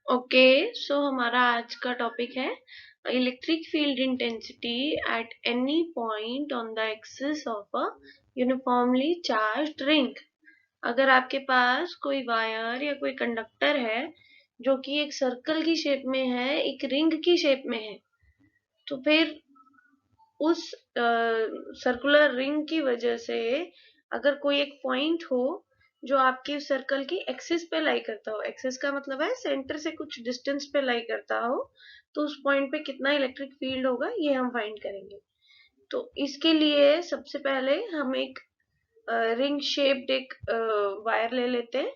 Okay, सो हमारा आज का टॉपिक है electric field intensity at any point on the axis of a uniformly charged ring. अगर आपके पास कोई वायर या कोई कंडक्टर है जो कि एक सर्कल की शेप में है, एक रिंग की शेप में है, तो फिर उस सर्कुलर रिंग की वजह से अगर कोई एक पॉइंट हो जो आपके सर्कल की एक्सिस पे लाई करता हो, एक्सिस का मतलब है सेंटर से कुछ डिस्टेंस पे लाई करता हो, तो उस पॉइंट पे कितना इलेक्ट्रिक फील्ड होगा ये हम फाइंड करेंगे। तो इसके लिए सबसे पहले हम एक रिंग शेप्ड एक वायर ले लेते हैं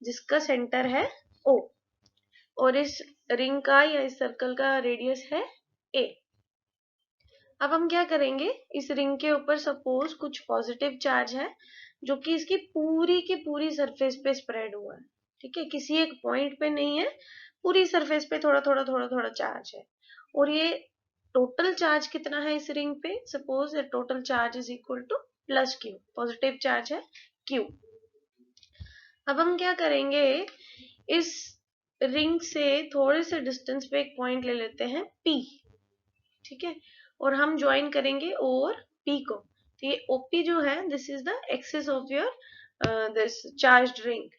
जिसका सेंटर है ओ, और इस रिंग का या इस सर्कल का रेडियस है ए। अब हम क्या करेंगे, इस रिंग के ऊपर सपोज कुछ पॉजिटिव चार्ज है जो कि इसकी पूरी की पूरी सरफेस पे स्प्रेड हुआ है। ठीक है, किसी एक पॉइंट पे नहीं है, पूरी सरफेस पे थोड़ा थोड़ा थोड़ा थोड़ा चार्ज है। और ये टोटल चार्ज कितना है इस रिंग पे, suppose total charge is equal two plus Q, positive charge है क्यू। अब हम क्या करेंगे, इस रिंग से थोड़े से डिस्टेंस पे एक पॉइंट ले लेते हैं पी। ठीक है, और हम ज्वाइन करेंगे ओ और पी को। तो ये ओपी जो है, this is the axis of your this charged ring.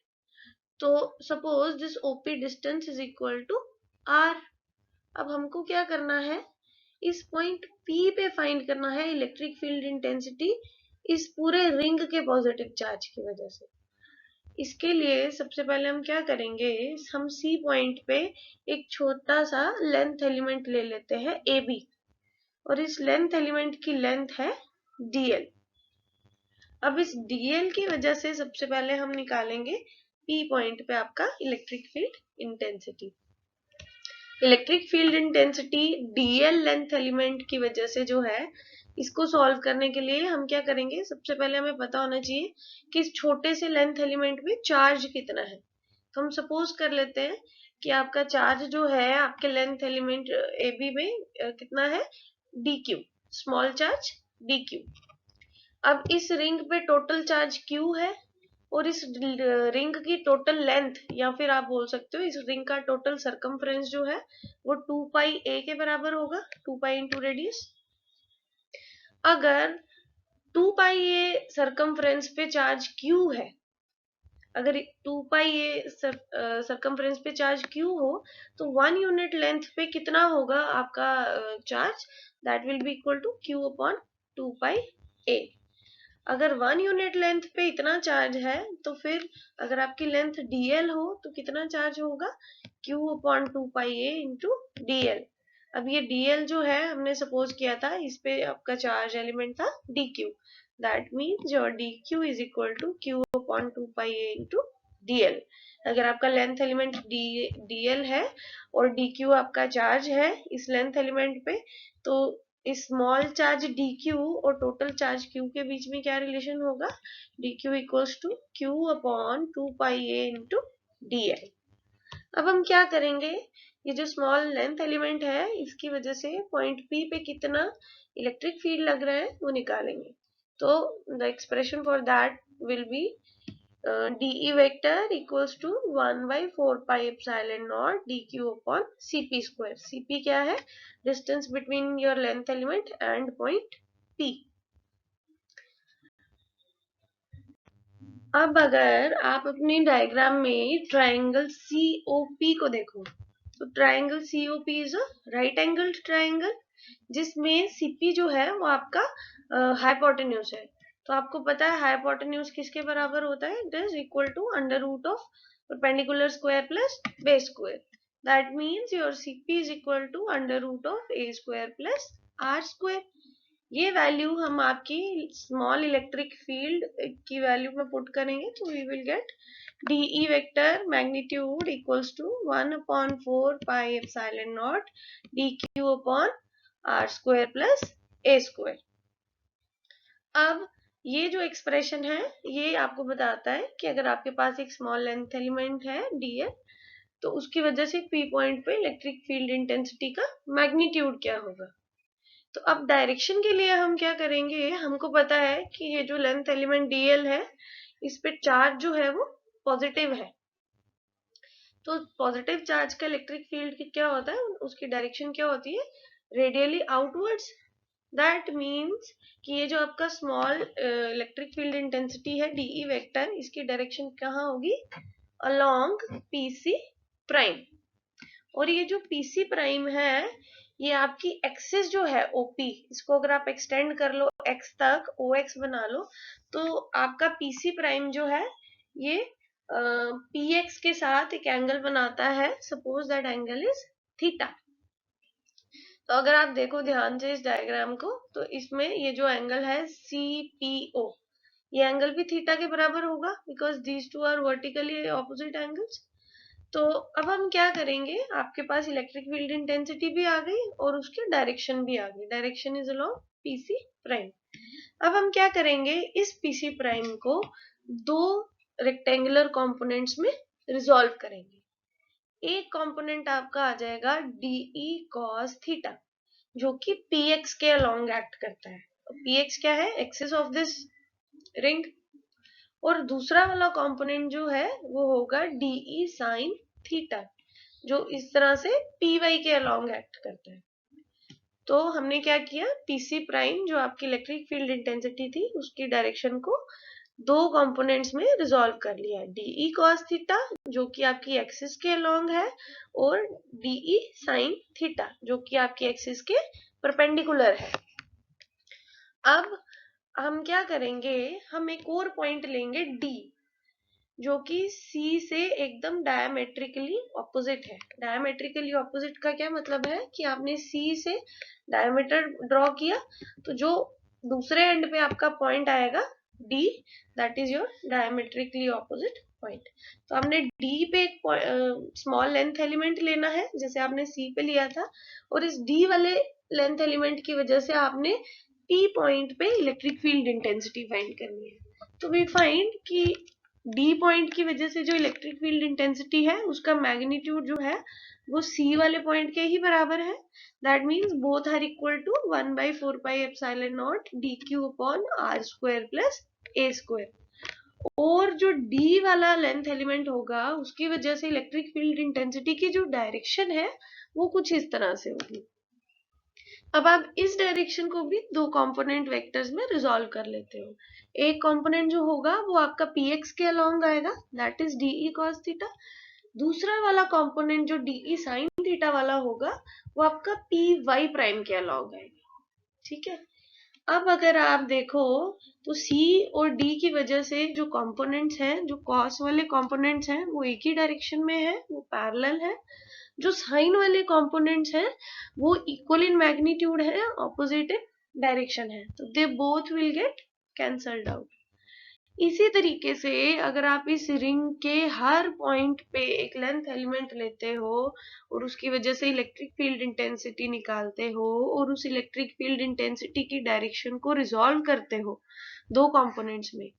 तो suppose this OP distance is equal to R. अब हमको क्या करना है, इस पॉइंट पी पे फाइंड करना है इलेक्ट्रिक फील्ड इंटेंसिटी इस पूरे रिंग के पॉजिटिव चार्ज की वजह से। इसके लिए सबसे पहले हम क्या करेंगे, हम सी पॉइंट पे एक छोटा सा लेंथ एलिमेंट ले लेते हैं ए बी, और इस लेंथ एलिमेंट की लेंथ है dl। अब इस dl की वजह से सबसे पहले हम निकालेंगे p पॉइंट पे आपका electric field intensity. Electric field intensity dl length element की वजह से जो है, इसको सॉल्व करने के लिए हम क्या करेंगे, सबसे पहले हमें पता होना चाहिए कि इस छोटे से लेंथ एलिमेंट में चार्ज कितना है। तो हम सपोज कर लेते हैं कि आपका चार्ज जो है आपके लेंथ एलिमेंट ए बी में कितना है, dq, स्मॉल चार्ज dq। अब इस रिंग पे टोटल चार्ज q है, और इस रिंग की टोटल लेंथ, या फिर आप बोल सकते हो इस रिंग का टोटल सरकमफ्रेंस जो है वो 2 पाई a के बराबर होगा, 2 पाई इंटू रेडियस। अगर 2 पाई a सरकमफ्रेंस पे चार्ज q है, अगर 2 पाई ए सरकमफ्रेंस पे चार्ज क्यू हो, तो 1 यूनिट लेंथ पे कितना होगा आपका charge, that will be equal to q upon 2 pi a. अगर 1 यूनिट लेंथ पे इतना चार्ज है, तो फिर अगर आपकी लेंथ dl हो तो कितना चार्ज होगा, q upon 2 pi a into dl। अब ये dl जो है हमने सपोज किया था, इस पे आपका चार्ज एलिमेंट था dq, that means your dq is equal to q upon 2 pi a into dl। अगर आपका लेंथ एलिमेंट dl है और dq आपका चार्ज है इस लेंथ एलिमेंट पे, तो स्मॉल चार्ज dq और टोटल चार्ज q के बीच में क्या रिलेशन होगा, dq equals to q upon 2 pi a into dl। अब हम क्या करेंगे, ये जो स्मॉल लेंथ एलिमेंट है इसकी वजह से पॉइंट P पे कितना इलेक्ट्रिक फील्ड लग रहा है वो निकालेंगे। तो the expression for that will be dE vector equals to 1 by 4 pi epsilon naught dq upon cp square। cp क्या है, distance between your length element and point P। अब अगर आप अपनी डायग्राम में ट्राइंगल COP को देखो, तो triangle COP is a right angled triangle जिसमें CP जो है वो आपका हाइपोटेन्यूज है। तो आपको पता है हाइपोटेन्यूज किसके बराबर होता है, it is equal to under root of perpendicular square plus base square. That means your CP is equal to under root of a square plus r square. ये वैल्यू हम आपकी स्मॉल इलेक्ट्रिक फील्ड की value में put करेंगे, तो we will get dE vector magnitude equals to 1 upon 4 pi epsilon naught dq upon r square plus a square. अब ये जो एक्सप्रेशन है ये आपको बताता है कि अगर आपके पास एक स्मॉल लेंथ एलिमेंट है dl, तो उसकी वजह से P पॉइंट पे इलेक्ट्रिक फील्ड इंटेंसिटी का मैग्नीट्यूड क्या होगा। तो अब डायरेक्शन के लिए हम क्या करेंगे, हमको पता है कि ये जो लेंथ एलिमेंट dl है इस पे चार्ज जो है वो पॉजिटिव है। तो पॉजिटिव चार्ज का इलेक्ट्रिक फील्ड क्या होता है, उसकी डायरेक्शन क्या होती है, रेडियली आउटवर्ड्स। दैट मीन्स कि ये जो आपका स्मॉल इलेक्ट्रिक फील्ड इंटेंसिटी है डीई वेक्टर, इसकी डायरेक्शन कहाँ होगी, अलोंग पीसी प्राइम। और ये जो पीसी प्राइम है, ये आपकी एक्सिस जो है ओपी, इसको अगर आप एक्सटेंड कर लो एक्स तक, ओ एक्स बना लो, तो आपका पीसी प्राइम जो है ये पी एक्स के साथ एक एंगल बनाता है, suppose that angle is theta. तो अगर आप देखो ध्यान से इस डायग्राम को, तो इसमें ये जो एंगल है सी पी ओ, ये एंगल भी थीटा के बराबर होगा, because these two are vertically opposite angles. तो अब हम क्या करेंगे, आपके पास इलेक्ट्रिक फील्ड इंटेंसिटी भी आ गई और उसकी डायरेक्शन भी आ गई, direction is along PC prime. अब हम क्या करेंगे, इस पीसी प्राइम को दो रेक्टेंगुलर कंपोनेंट्स में रिजॉल्व करेंगे। एक कंपोनेंट आपका आ जाएगा डीई कॉस थीटा, जो कि px के अलोंग एक्ट करता है। px क्या है, एक्सिस ऑफ दिस रिंग। और दूसरा वाला कंपोनेंट जो है वो होगा डीई साइन थीटा, जो इस तरह से py के अलोंग एक्ट करता है। तो हमने क्या किया, पीसी प्राइम जो आपकी इलेक्ट्रिक फील्ड इंटेंसिटी थी, उसकी डायरेक्शन को दो कंपोनेंट्स में रिजॉल्व कर लिया, डीई कॉस थीटा जो कि आपकी एक्सिस के अलोंग है, और डीई साइन थीटा जो कि आपकी एक्सिस के परपेंडिकुलर है। अब हम क्या करेंगे, हम एक और पॉइंट लेंगे डी, जो कि सी से एकदम डायमेट्रिकली ऑपोजिट है। डायमेट्रिकली ऑपोजिट का क्या मतलब है कि आपने सी से डायमीटर ड्रॉ किया, तो जो दूसरे एंड पे आपका पॉइंट आएगा D, that is your diametrically opposite point. तो हमने डी पे एक स्मॉल लेंथ एलिमेंट लेना है, जैसे आपने सी पे लिया था, और इस डी वाले लेंथ एलिमेंट की वजह से आपने पी पॉइंट पे इलेक्ट्रिक फील्ड इंटेंसिटी फाइंड करनी है। तो वी फाइंड कि डी पॉइंट की वजह से जो इलेक्ट्रिक फील्ड इंटेंसिटी है, उसका मैग्नीट्यूड जो है वो सी वाले पॉइंट के ही बराबर है। That means both are equal to 1/4 pi epsilon naught d q upon r square plus a square. और जो डी वाला लेंथ एलिमेंट होगा, उसकी वजह से इलेक्ट्रिक फील्ड इंटेंसिटी की जो डायरेक्शन है वो कुछ इस तरह से होगी। अब आप इस डायरेक्शन को भी दो कंपोनेंट वेक्टर्स में रिजॉल्व कर लेते हो। एक कंपोनेंट जो होगा वो आपका px के अलोंग आएगा, that is d e cos theta. दूसरा वाला कंपोनेंट जो डीई sin थीटा वाला होगा, वो आपका py प्राइम के अलोंग आएगा। ठीक है। अब अगर आप देखो तो C और D की वजह से जो कंपोनेंट्स हैं, जो cos वाले कंपोनेंट्स हैं, वो एक ही डायरेक्शन में है, वो पैरेलल है। जो साइन वाले कंपोनेंट्स हैं वो इक्वल इन मैग्नीट्यूड है, ऑपोजिट इन डायरेक्शन है, तो they both will get cancelled out. इसी तरीके से अगर आप इस रिंग के हर पॉइंट पे एक लेंथ एलिमेंट लेते हो और उसकी वजह से इलेक्ट्रिक फील्ड इंटेंसिटी निकालते हो और उस इलेक्ट्रिक फील्ड इंटेंसिटी की डायरेक्शन को रिजॉल्व करते हो दो कंपोनेंट्स में,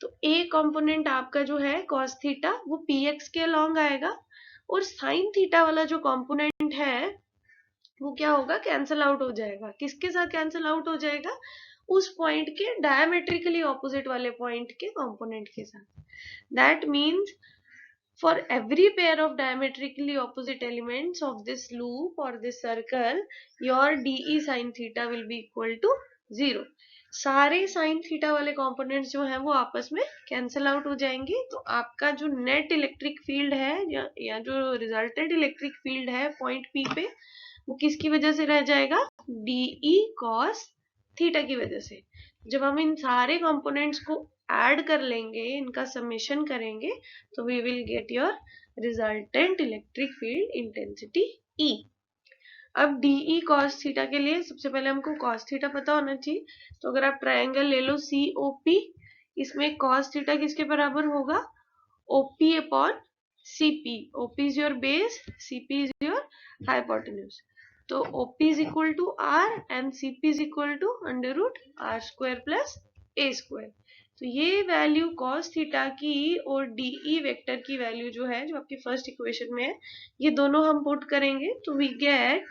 तो एक कंपोनेंट आपका जो है cos थीटा वो px के अलोंग आएगा, और साइन थीटा वाला जो कंपोनेंट है वो क्या होगा, कैंसल आउट हो जाएगा। किसके साथ कैंसल आउट हो जाएगा, उस पॉइंट के डायमेट्रिकली ऑपोजिट वाले पॉइंट के कंपोनेंट के साथ। That means for every pair of diametrically opposite elements of this loop or this circle, your de sin theta will be equal to 0। सारे साइन थीटा वाले कंपोनेंट्स जो हैं वो आपस में कैंसल आउट हो जाएंगे, तो आपका जो नेट इलेक्ट्रिक फील्ड है या जो रिजल्टेड इलेक्ट्रिक फील्ड है पॉइंट पी पे, वो किसकी वजह से रह जाएगा, डीई कॉस थीटा की वजह से। जब हम इन सारे कंपोनेंट्स को ऐड कर लेंगे, इनका समेशन करेंगे, तो we will get your resultant electric field intensity E। अब डीई कॉस थीटा के लिए सबसे पहले हमको कॉस थीटा पता होना चाहिए। तो अगर आप ट्रायंगल ले लो COP, इसमें कॉस थीटा किसके बराबर होगा, OP upon CP। OP is your base, CP is your hypotenuse. तो OP is equal to R and CP is equal to under root R square plus A square. तो ये value cos theta की और DE vector की value जो है, जो आपकी फर्स्ट इक्वेशन में है, ये दोनों हम पुट करेंगे, तो we get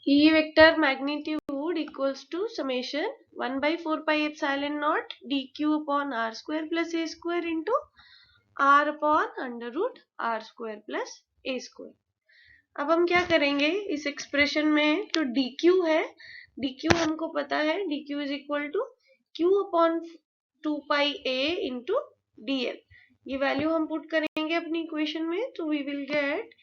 E vector magnitude equals to summation 1/4 pi epsilon naught DQ upon R square plus A square into r upon under root r square plus a square. अब हम क्या करेंगे इस एक्सप्रेशन में, तो डी क्यू है, d q हमको पता है, d q is equal to q upon 2πa into d l. ये वैल्यू हम पुट करेंगे अपनी इक्वेशन में, तो we will get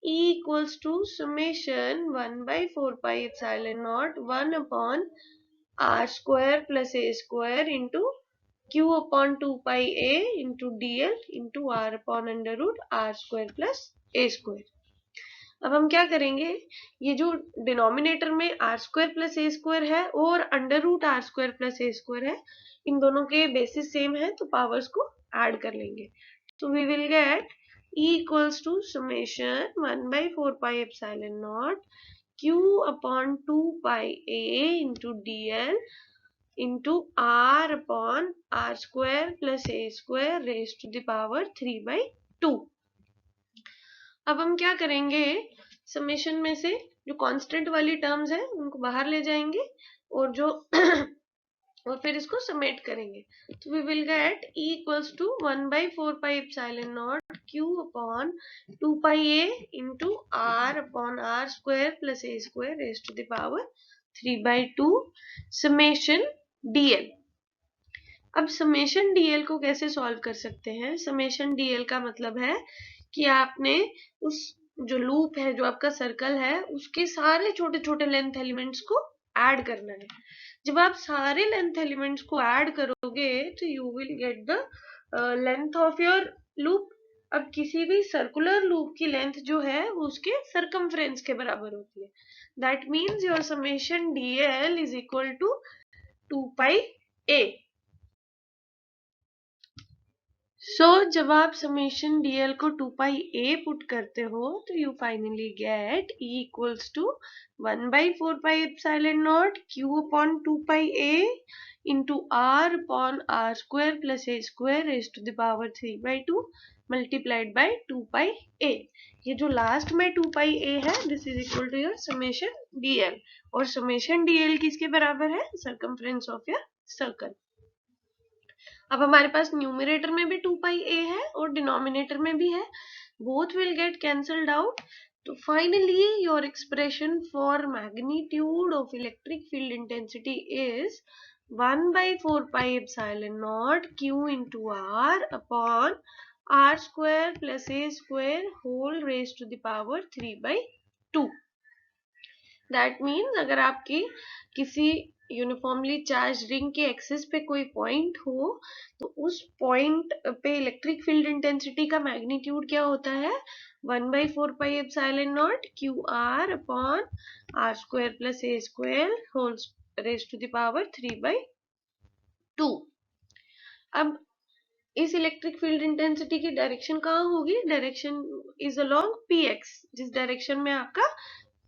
E equals to summation 1/4 pi epsilon naught 1 upon r square plus a square into q upon 2 pi a into dl into r upon under root r square plus a square। अब हम क्या करेंगे, ये जो denominator में r square plus a square है और under root r square plus a square है, इन दोनों के बेसिस सेम है तो पावर्स को ऐड कर लेंगे। तो we will get E equals to summation 1/4 pi epsilon naught q upon 2 pi a into dl into r upon r square plus a square raised to the power 3/2। अब हम क्या करेंगे, समेशन में से जो कांस्टेंट वाली टर्म्स है उनको बाहर ले जाएंगे और जो और फिर इसको समेट करेंगे। तो we will get E equals to 1/4 pi epsilon naught q upon 2 pi a into r upon r square plus a square raised to the power 3/2 summation dl। अब समेशन dl को कैसे सॉल्व कर सकते हैं, समेशन dl का मतलब है कि आपने उस जो लूप है, जो आपका सर्कल है, उसके सारे छोटे छोटे लेंथ एलिमेंट्स को ऐड करना है। जब आप सारे लेंथ एलिमेंट्स को ऐड करोगे तो you will get the length of your loop. अब किसी भी सर्कुलर लूप की लेंथ जो है वो उसके सर्कमफ्रेंस के बराबर होती है। That means your summation dl is equal to 2 pi a। जब आप समेशन dl को 2 पाई a पुट करते हो तो you finally get E equals to 1/4 pi epsilon naught q upon 2 pi a into r upon r square plus a square raise to the power 3/2 multiplied by 2 pi a। ये जो last में 2 pi a है, this is equal to your summation dl, और summation dl किसके बराबर है, circumference of your circle. अब हमारे पास न्यूमरेटर में भी 2 पाई a है और डिनोमिनेटर में भी है, both will get cancelled out. तो finally your expression for magnitude of electric field intensity is 1/4 pi epsilon naught q into r upon r square plus a square whole raised to the power 3/2। That means अगर आपकी किसी uniformly charge ring के axis पे कोई point हो तो उस point पे इलेक्ट्रिक फील्ड इंटेंसिटी का मैग्नीट्यूड क्या होता है, 1/4 pi epsilon naught q r upon r square plus a square whole raise to the power 3/2। अब इस इलेक्ट्रिक फील्ड इंटेंसिटी की डायरेक्शन कहाँ होगी, डायरेक्शन इज अलोंग px, जिस डायरेक्शन में आपका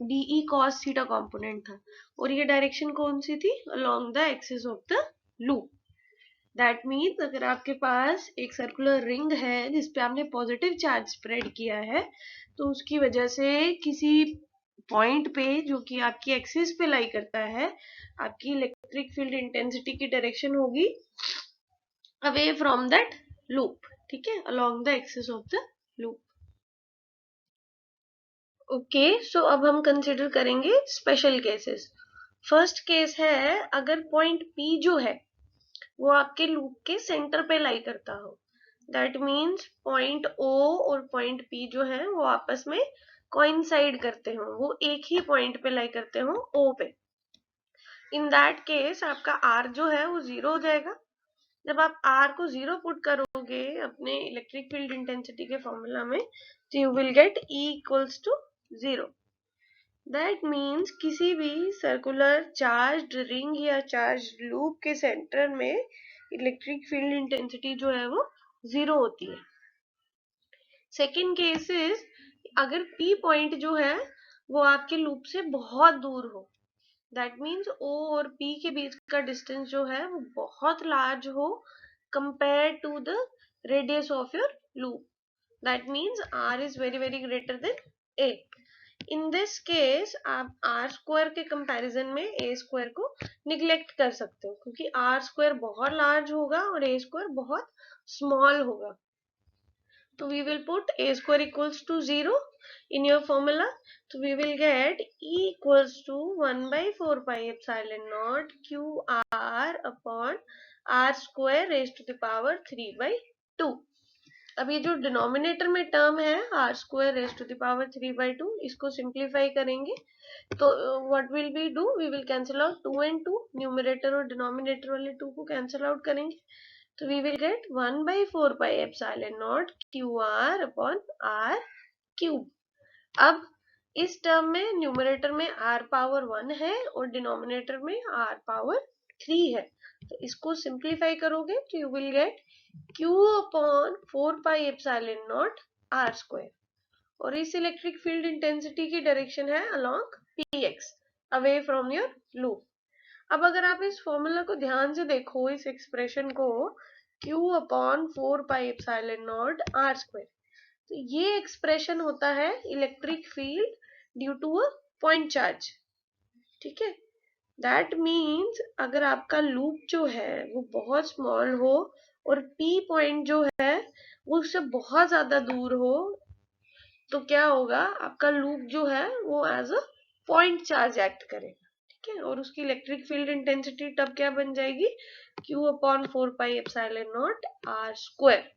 DE cos थीटा कंपोनेंट था, और ये डायरेक्शन कौन सी थी, along the axis of the loop. That means अगर आपके पास एक सर्कुलर रिंग है जिसपे आपने पॉजिटिव चार्ज स्प्रेड किया है, तो उसकी वजह से किसी पॉइंट पे जो कि आपकी एक्सिस पे लाई करता है, आपकी इलेक्ट्रिक फील्ड इंटेंसिटी की डायरेक्शन होगी अवे फ्रॉम दैट लूप, ठीक है, along the axis of the loop. Okay, so अब हम कंसिडर करेंगे स्पेशल केसेस। फर्स्ट केस है अगर पॉइंट P जो है वो आपके लूप के सेंटर पे लाई करता हो, दैट मीन्स पॉइंट O और पॉइंट P जो है वो आपस में कोइंसाइड करते हो, वो एक ही पॉइंट पे लाई करते हो O पे। इन दैट केस आपका R जो है वो 0 हो जाएगा। जब आप R को 0 पुट करोगे अपने इलेक्ट्रिक फील्ड इंटेंसिटी के फॉर्मूला में, तो you will get E equals to 0। That means किसी भी सर्कुलर चार्ज रिंग या चार्ज लूप के सेंटर में इलेक्ट्रिक फील्ड इंटेंसिटी जो है वो 0 होती है। सेकेंड केस इज अगर P पॉइंट जो है वो आपके लूप से बहुत दूर हो, दैट मीन्स O और P के बीच का डिस्टेंस जो है वो बहुत लार्ज हो compare to the radius of your loop, that means R is very very greater than A। In this case आप आर स्क्वायर के कंपैरिजन में ए स्क्वायर को निग्लेक्ट कर सकते हो, क्योंकि आर स्क्वायर बहुत लार्ज होगा और ए स्क्वायर बहुत स्मॉल होगा। तो we will put a square equals to 0 in your formula. So we will get E equals to 1 by 4 pi epsilon naught QR upon R square raised to the power 3 by 2. अब ये जो denominator में term है r square raise to the power 3/2, इसको simplify करेंगे तो what will we do, we will cancel out 2 and 2, numerator और denominator वाले 2 को कैंसिल आउट करेंगे तो we will get 1 by 4 pi epsilon naught QR upon R cube. अब इस टर्म में न्यूमरेटर में r पावर 1 है और डिनोमिनेटर में r पावर 3 है, तो इसको सिंप्लीफाई करोगे तो you will gate q upon 4 pi epsilon naught r square. और इस इलेक्ट्रिक फील्ड इंटेंसिटी की डायरेक्शन है along px, away from your loop. अब अगर आप इस फॉर्मूला को ध्यान से देखो, इस एक्सप्रेशन को, q upon 4 pi epsilon naught r square, तो ये एक्सप्रेशन होता है electric field due to a point charge. ठीक है, दैट मीन्स अगर आपका लूप जो है वो बहुत स्मॉल हो और P पॉइंट जो है वो उससे बहुत ज्यादा दूर हो, तो क्या होगा, आपका लूप जो है वो as a point charge act करेगा. ठीक है, और उसकी इलेक्ट्रिक फील्ड इंटेंसिटी तब क्या बन जाएगी, Q upon 4 pi epsilon naught R square.